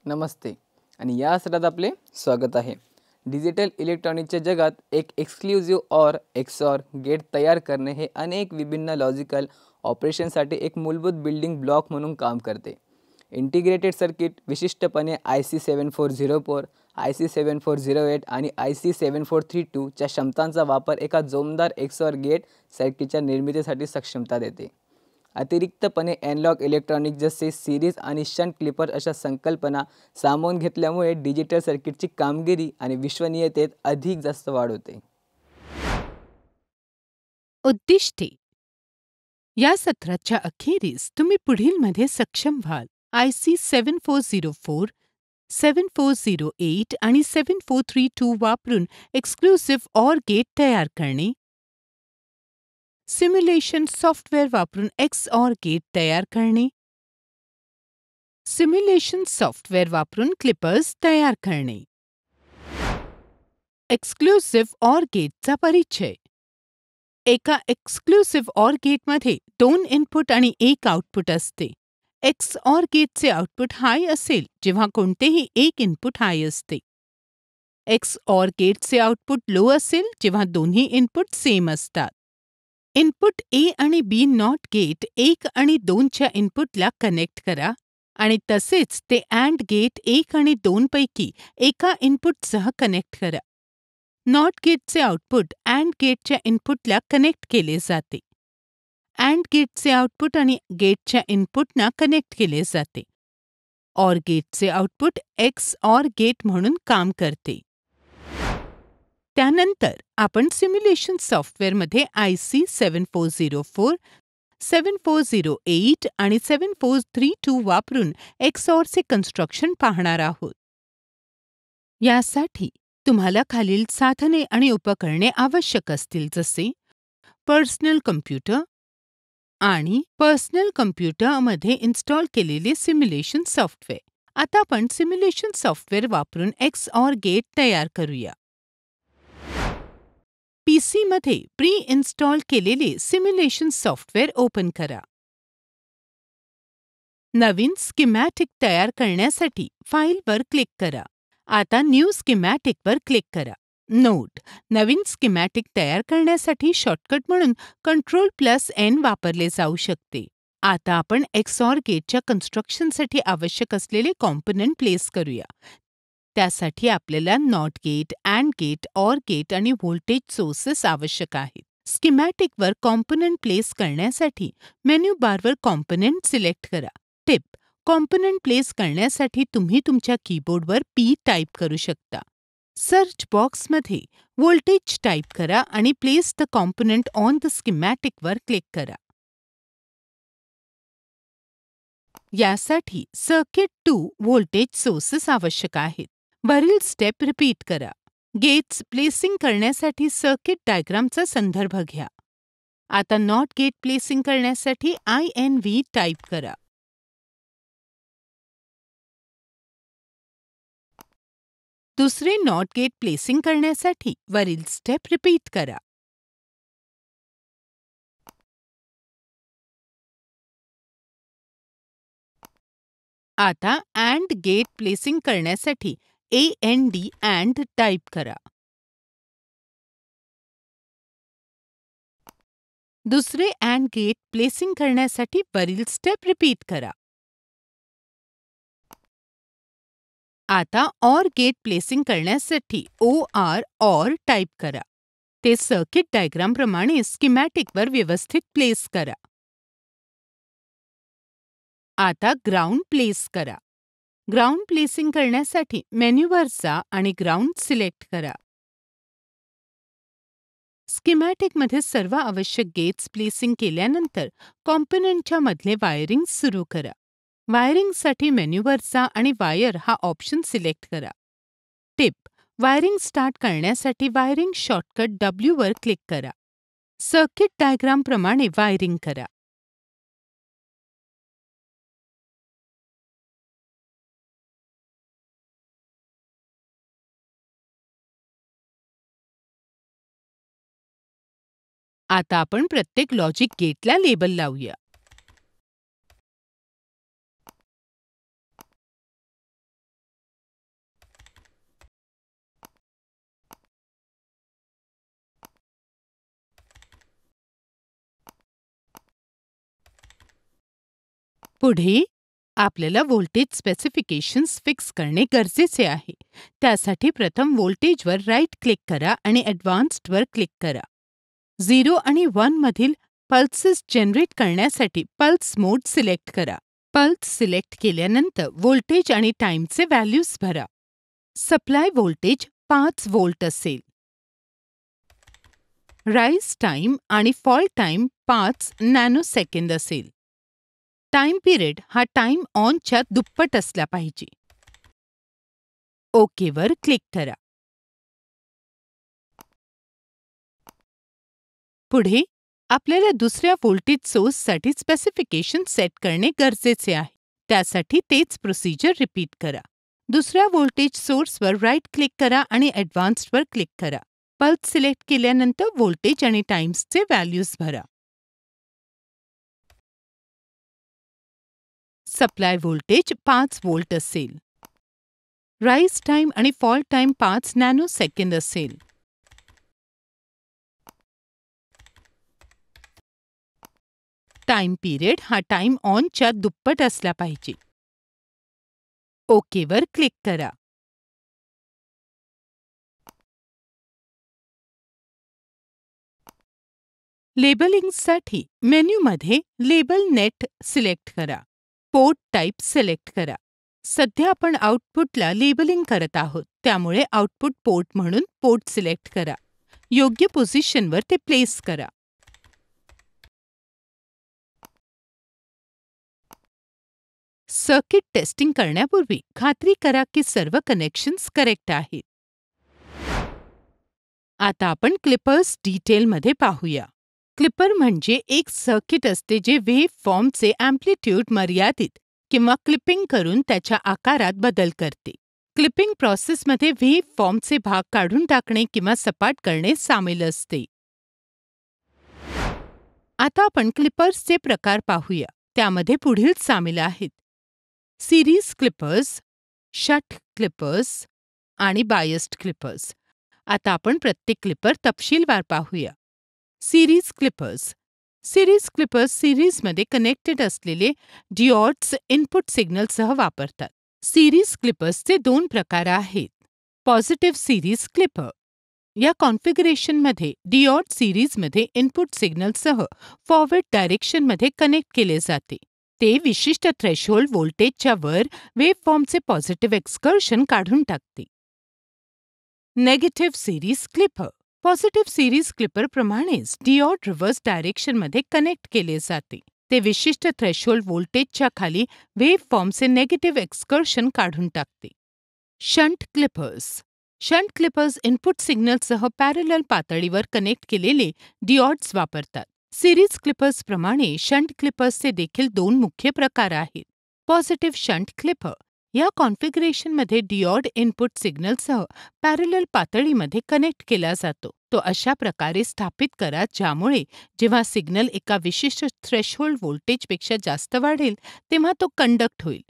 नमस्ते आणि या सत्रात आपले स्वागत आहे. डिजिटल इलेक्ट्रॉनिक्सच्या जगात एक एक्सक्लुझिव्ह ऑर एक्सऑर गेट तयार करणे हे अनेक विभिन्न लॉजिकल ऑपरेशनसाठी एक मूलभूत बिल्डिंग ब्लॉक म्हणून काम करते. इंटिग्रेटेड सर्किट विशिष्टपणे IC 7404, IC 7408 आणि IC 7432 च्या क्षमतांचा वापर एका जोमदार एक्सऑर गेट सर्किटच्या निर्मितीसाठी सक्षमता देते. अतिरिक्तपणे एनालॉग इलेक्ट्रॉनिक जसे सिरीज आणि शंट क्लिपर अशा संकल्पना सामावून घेतल्यामुळे डिजिटल सर्किटची कामगिरी आणि विश्वसनीयतेत अधिक जास्त वाढ होते. उद्दिष्टे. या सत्राच्या अखेरीस तुम्ही पुढीलमध्ये सक्षम व्हाल: IC 7404, 7408 आणि 7432 वापरून एक्सक्लुझिव्ह ऑर गेट तयार करणे, सिम्युलेशन सॉफ्टवेअर वापरून XOR गेट तयार करणे, सिम्युलेशन सॉफ्टवेअर वापरून क्लिपर्स तयार करणे. एक्सक्लुझिव्ह ऑर गेटचा परिचय. एका एक्सक्लुझिव्ह ऑर गेटमध्ये 2 इनपुट आणि 1 आउटपुट असते. XOR गेटचे आउटपुट हाय असेल जेव्हा कोणतेही एक इनपुट हाय असते. XOR गेटचे आउटपुट लो असेल जेव्हा दोन्ही इनपुट सेम असतात. इनपुट A आणि B नॉट गेट 1 आणि 2 च्या इनपुटला कनेक्ट करा आणि तसेच ते AND गेट 1 आणि 2 पैकी एका इनपुटसह कनेक्ट करा. नॉट गेटचे आउटपुट AND गेटच्या इनपुटला कनेक्ट केले जाते. AND गेटचे आउटपुट आणि गेटच्या इनपुटना कनेक्ट केले जाते. OR गेटचे आउटपुट XOR गेट म्हणून काम करते. त्यानंतर आपण सिम्युलेशन सॉफ्टवेअरमध्ये IC 7404, 7408 आणि 7432 वापरून XORचे कन्स्ट्रक्शन पाहणार आहोत. यासाठी तुम्हाला खालील साधने आणि उपकरणे आवश्यक असतील, जसे पर्सनल कम्प्युटर आणि पर्सनल कम्प्युटरमध्ये इन्स्टॉल केलेले सिम्युलेशन सॉफ्टवेअर. आता आपण सिम्युलेशन सॉफ्टवेअर वापरून XOR गेट तयार करूया. पीसीमध्ये प्री इन्स्टॉल केलेले सिम्युलेशन सॉफ्टवेअर ओपन करा. नवीन स्कीमॅटिक तयार करण्यासाठी फाईलवर क्लिक करा. आता न्यू स्कीमॅटिकवर क्लिक करा. नोट: नवीन स्कीमॅटिक तयार करण्यासाठी शॉर्टकट म्हणून Ctrl+N वापरले जाऊ शकते. आता आपण XOR गेटच्या कन्स्ट्रक्शनसाठी आवश्यक असलेले कॉम्पोनंट प्लेस करूया. त्यासाठी आपल्याला not gate, AND gate, OR gate आणि व्होल्टेज सोर्सेस आवश्यक आहेत. स्कीमॅटिकवर कॉम्पोनंट प्लेस करण्यासाठी मेनू बारवर कॉम्पोनंट सिलेक्ट करा. टिप: कॉम्पोनंट प्लेस करण्यासाठी तुम्ही तुमच्या कीबोर्डवर P टाईप करू शकता. सर्च बॉक्समध्ये व्होल्टेज टाईप करा आणि place the component on the स्कीमॅटिकवर क्लिक करा. यासाठी सर्किट टू व्होल्टेज सोर्सेस आवश्यक आहेत. वरील स्टेप रिपीट करा. गेट्स प्लेसिंग करण्यासाठी सर्किट डायग्रामचा संदर्भ घ्या. आता नॉट गेट प्लेसिंग करण्यासाठी INV टाईप करा. दुसरे नॉट गेट प्लेसिंग करण्यासाठी वरील स्टेप रिपीट करा. आता AND गेट प्लेसिंग करण्यासाठी AND टाईप करा. दुसरे AND गेट प्लेसिंग करण्यासाठी वरील स्टेप रिपीट करा. आता OR गेट प्लेसिंग करण्यासाठी OR टाईप करा. ते सर्किट डायग्रामप्रमाणे स्कीमॅटिकवर व्यवस्थित प्लेस करा. आता ग्राउंड प्लेस करा. ग्राउंड प्लेसिंग करण्यासाठी मेन्यूवर जा आणि ग्राउंड सिलेक्ट करा. स्कीमॅटिकमध्ये सर्व आवश्यक गेट्स प्लेसिंग केल्यानंतर कॉम्पोनंटच्या मधले वायरिंग सुरू करा. वायरिंगसाठी मेन्यूवर जा आणि वायर हा ऑप्शन सिलेक्ट करा. टिप: वायरिंग स्टार्ट करण्यासाठी वायरिंग शॉर्टकट W वर क्लिक करा. सर्किट डायग्रामप्रमाणे वायरिंग करा. आता आपण प्रत्येक लॉजिक गेटला लेबल लावूया. पुढे आपल्याला व्होल्टेज स्पेसिफिकेशन्स फिक्स करणे गरजेचे आहे. त्यासाठी प्रथम व्होल्टेजवर राईट क्लिक करा आणि ॲडव्हान्स्डवर क्लिक करा. 0 आणि 1 मधील पल्सेस जनरेट करण्यासाठी पल्स मोड सिलेक्ट करा. पल्स सिलेक्ट केल्यानंतर व्होल्टेज आणि टाईमचे व्हॅल्यूज भरा. सप्लाय व्होल्टेज 5 व्होल्ट असेल. राईज टाईम आणि फॉल टाईम 5 नॅनोसेकंद असेल. टाईम पिरियड हा टाईम ऑनच्या दुप्पट असला पाहिजे. ओकेवर क्लिक करा. पुढे आपल्याला दुसऱ्या व्होल्टेज सोर्ससाठी स्पेसिफिकेशन सेट करणे गरजेचे आहे. त्यासाठी तेच प्रोसिजर रिपीट करा. दुसऱ्या व्होल्टेज सोर्सवर राईट क्लिक करा आणि ॲडव्हान्स्डवर क्लिक करा. पल्स सिलेक्ट केल्यानंतर व्होल्टेज आणि टाईम्सचे व्हॅल्यूज भरा. सप्लाय व्होल्टेज 5 व्होल्ट असेल. राईज टाईम आणि फॉल टाईम 5 नॅनोसेकंद असेल. टाईम पिरियड हा टाईम ऑनच्या दुप्पट असला पाहिजे. ओकेवर क्लिक करा. लेबलिंगसाठी मेन्यूमध्ये लेबल नेट सिलेक्ट करा. पोर्ट टाईप सिलेक्ट करा. सध्या आपण आउटपुटला लेबलिंग करत आहोत, त्यामुळे आउटपुट पोर्ट म्हणून पोर्ट सिलेक्ट करा. योग्य पोझिशनवर ते प्लेस करा. सर्किट टेस्टिंग करण्यापूर्वी खात्री करा की सर्व कनेक्शन्स करेक्ट आहेत. आता आपण क्लिपर्स डिटेलमध्ये पाहूया. क्लिपर म्हणजे एक सर्किट असते जे वेव्ह फॉर्मचे अँप्लिट्यूड मर्यादित किंवा क्लिपिंग करून त्याच्या आकारात बदल करते. क्लिपिंग प्रोसेसमध्ये वेव्ह फॉर्मचे भाग काढून टाकणे किंवा सपाट करणे सामील असते. आता आपण क्लिपर्सचे प्रकार पाहूया. त्यामध्ये पुढील सामील आहेत: सिरीज क्लिपर्स, शंट क्लिपर्स आणि बायस्ड क्लिपर्स. आता आपण प्रत्येक क्लिपर तपशीलवार पाहूया. Series Clippers. सिरीज क्लिपर्स सिरीजमध्ये कनेक्टेड असलेले डिओड्स इनपुट सिग्नलसह वापरतात. सिरीज क्लिपर्सचे 2 प्रकार आहेत. Positive series clipper. या कॉन्फिगरेशनमध्ये डिओड सिरीजमध्ये इनपुट सिग्नलसह फॉरवर्ड डायरेक्शनमध्ये कनेक्ट केले जाते. ते विशिष्ट थ्रेशोल्ड व्होल्टेजच्या वर वेव्हफॉर्मचे पॉझिटिव्ह एक्सकर्शन काढून टाकते. Negative series clipper. Positive series क्लिपरप्रमाणेच डिओड रिव्हर्स डायरेक्शनमध्ये कनेक्ट केले जाते. ते विशिष्ट थ्रेशोल्ड व्होल्टेजच्या खाली वेव्हफॉर्मचे नेगेटिव्ह एक्सकर्शन काढून टाकते. Shunt clippers. Shunt clippers input सिग्नलसह पॅरलल पातळीवर कनेक्ट केलेले डिओड्स वापरतात. सिरीज क्लिपर्सप्रमाणे शंट क्लिपर्सचे देखील 2 मुख्य प्रकार आहेत. Positive shunt clipper. या कॉन्फिगरेशनमध्ये डिओड इनपुट सिग्नलसह पॅरलल पातळीमध्ये कनेक्ट केला जातो. तो अशा प्रकारे स्थापित करा ज्यामुळे जेव्हा सिग्नल एका विशिष्ट थ्रेशोल्ड व्होल्टेजपेक्षा जास्त वाढेल तेव्हा तो कंडक्ट होईल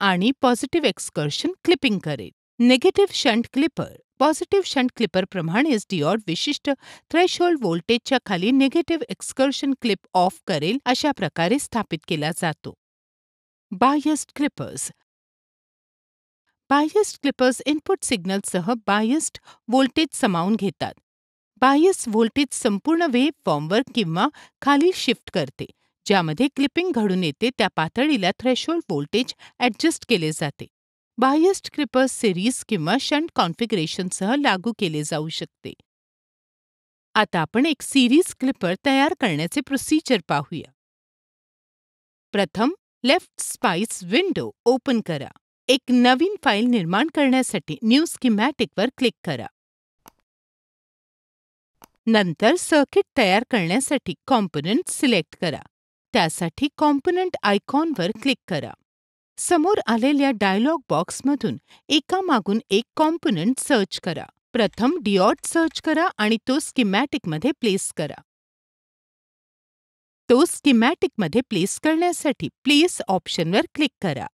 आणि पॉझिटिव्ह एक्सकर्शन क्लिपिंग करेल. Negative shunt clipper. Positive shunt क्लिपरप्रमाणेच डिओड विशिष्ट थ्रेशोल्ड व्होल्टेजच्या खाली नेगेटिव्ह एक्सकर्शन क्लिप ऑफ करेल अशा प्रकारे स्थापित केला जातो. Biased clippers. Biased clippers input सिग्नलसह बायस्ड व्होल्टेज सामावून घेतात. बायस व्होल्टेज संपूर्ण वेव्ह फॉर्मवर किंवा खाली शिफ्ट करते. ज्यामध्ये क्लिपिंग घडून येते त्या पातळीला थ्रेशोल्ड व्होल्टेज ॲडजस्ट केले जाते. बायस्ड क्लिपर्स सिरीज किंवा शंट कॉन्फिगरेशनसह लागू केले जाऊ शकते. आता आपण एक सिरीज क्लिपर तयार करण्याचे प्रोसिजर पाहूया. प्रथम लेफ्ट स्पाइस विंडो ओपन करा. एक नवीन फाईल निर्माण करण्यासाठी न्यू स्कीमॅटिकवर क्लिक करा. नंतर सर्किट तयार करण्यासाठी कॉम्पोनंट सिलेक्ट करा. त्यासाठी कॉम्पोनंट आयकॉनवर क्लिक करा. समोर आलेल्या डायलॉग बॉक्समधून एकामागून एक कॉम्पोनंट सर्च करा. प्रथम डिओड सर्च करा आणि तो स्कीमॅटिकमध्ये प्लेस करा. तो स्कीमॅटिकमध्ये प्लेस करण्यासाठी प्लेस ऑप्शनवर क्लिक करा.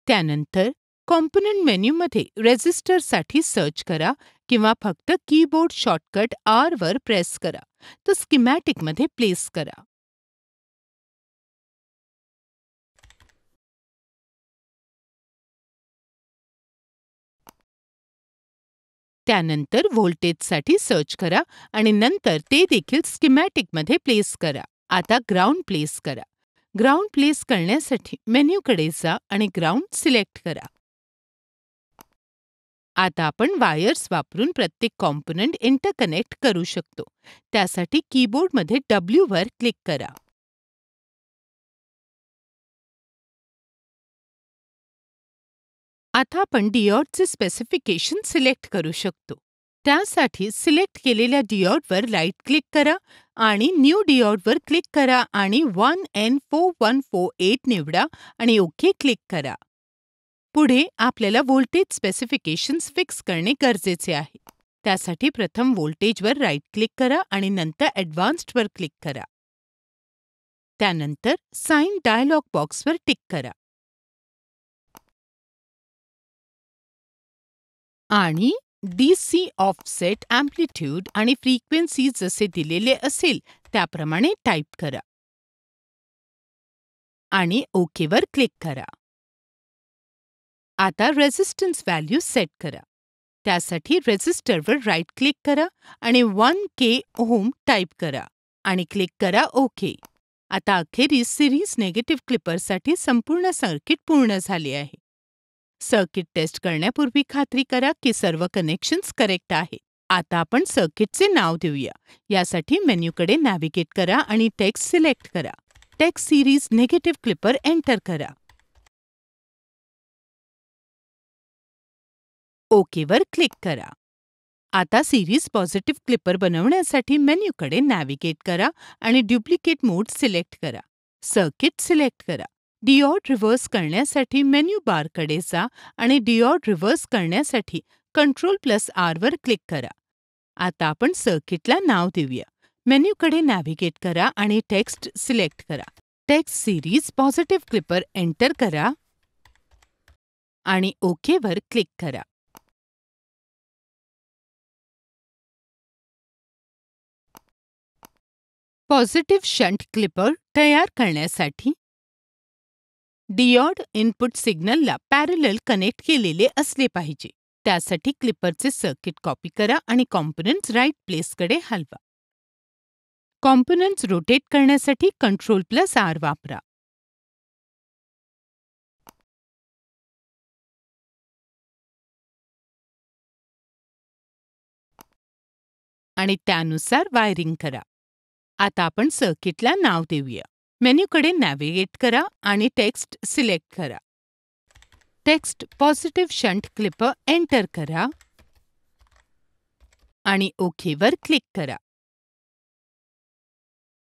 त्यानंतर कॉम्पोनंट मेन्यूमध्ये रेजिस्टरसाठी सर्च करा किंवा फक्त कीबोर्ड शॉर्टकट R वर प्रेस करा. तो स्कीमॅटिकमध्ये प्लेस करा. त्यानंतर व्होल्टेजसाठी सर्च करा आणि नंतर ते देखील स्कीमॅटिकमध्ये प्लेस करा. आता ग्राउंड प्लेस करा. ग्राउंड प्लेस करण्यासाठी मेन्यूकडे जा आणि ग्राउंड सिलेक्ट करा. आता आपण वायर्स वापरून प्रत्येक कॉम्पोनंट इंटरकनेक्ट करू शकतो. त्यासाठी कीबोर्डमध्ये W वर क्लिक करा. आता आपण डिओडचे स्पेसिफिकेशन सिलेक्ट करू शकतो. त्यासाठी सिलेक्ट केलेल्या डिओडवर राईट क्लिक करा आणि न्यू डिओडवर क्लिक करा आणि 1N4148 निवडा आणि ओके क्लिक करा. पुढे आपल्याला व्होल्टेज स्पेसिफिकेशन्स फिक्स करणे गरजेचे आहे. त्यासाठी प्रथम व्होल्टेजवर राईट क्लिक करा आणि नंतर ॲडव्हान्स्डवर क्लिक करा. त्यानंतर साइन डायलॉग बॉक्सवर टिक करा आणि DC ऑफसेट अँप्लिट्यूड आणि फ्रिक्वेन्सी जसे दिलेले असेल त्याप्रमाणे टाईप करा आणि ओकेवर क्लिक करा. आता रेझिस्टन्स व्हॅल्यू सेट करा. त्यासाठी रेझिस्टरवर राईट क्लिक करा आणि 1K ओम टाईप करा आणि क्लिक करा ओके. आता अखेरीस सिरीज निगेटिव्ह क्लिपरसाठी संपूर्ण सर्किट पूर्ण झाले आहे. सर्किट टेस्ट करण्यापूर्वी खात्री करा की सर्व कनेक्शन्स करेक्ट आहेत. आता आपण सर्किटचे नाव देऊया. यासाठी मेन्यूकडे नॅव्हिगेट करा आणि टेक्स्ट सिलेक्ट करा. Text series negative clipper enter करा. ओकेवर क्लिक करा. आता सिरीज पॉझिटिव्ह क्लिपर बनवण्यासाठी मेन्यूकडे नॅव्हिगेट करा आणि डुप्लिकेट मोड सिलेक्ट करा. सर्किट सिलेक्ट करा. डिओड रिव्हर्स करण्यासाठी मेन्यू बारकडे जा आणि डिओड रिव्हर्स करण्यासाठी Ctrl+R वर क्लिक करा. आता आपण सर्किटला नाव देऊया. मेन्यूकडे नॅव्हिगेट करा आणि टेक्स्ट सिलेक्ट करा. Text series positive clipper enter करा आणि ओकेवर क्लिक करा. पॉझिटिव्ह शंट क्लिपर तयार करण्यासाठी डिओड इनपुट सिग्नलला पॅरलल कनेक्ट केलेले असले पाहिजे. त्यासाठी क्लिपरचे सर्किट कॉपी करा आणि कॉम्पोनंट्स राईट प्लेसकडे हलवा. कॉम्पोनंट्स रोटेट करण्यासाठी Ctrl+R वापरा. आणि त्यानुसार वायरिंग करा. आता आपण सर्किटला नाव देऊया. मेन्यूकडे नॅव्हिगेट करा आणि टेक्स्ट सिलेक्ट करा. Text positive shunt clipper enter करा आणि ओकेवर क्लिक करा.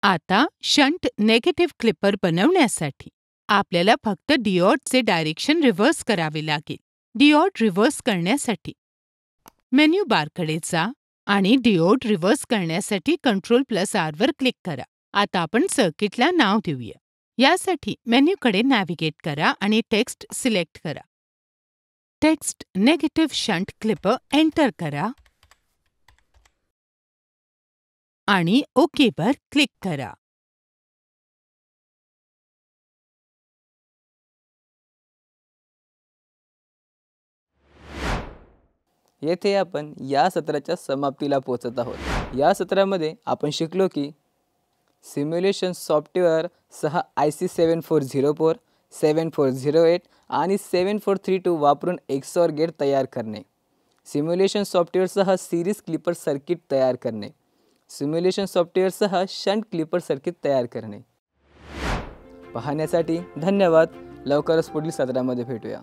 आता शंट नेगेटिव्ह क्लिपर बनवण्यासाठी आपल्याला फक्त डिओडचे डायरेक्शन रिव्हर्स करावे लागेल. डिओड रिव्हर्स करण्यासाठी मेन्यू बारकडे जा आणि डिओड रिव्हर्स करण्यासाठी Ctrl+R वर क्लिक करा. आता आपण सर्किटला नाव देऊया. यासाठी मेन्यूकडे नॅव्हिगेट करा आणि टेक्स्ट सिलेक्ट करा. Text negative shunt clipper enter करा आणि ओकेवर क्लिक करा. येथे आपण या सत्राच्या समाप्तीला पोहोचत आहोत. या सत्रामध्ये आपण शिकलो की सिम्युलेशन सॉफ्टवेअर सह IC 7404, 7408 आणि 7432 वापरून XOR गेट तयार करणे. सिम्युलेशन सॉफ्टवेअरसह सिरीज क्लिपर सर्किट तयार करणे. सिम्युलेशन सॉफ्टवेअरसह शंट क्लिपर सर्किट तयार करणे. पाहण्यासाठी धन्यवाद. लवकरच पुढील सत्रामध्ये भेटूया.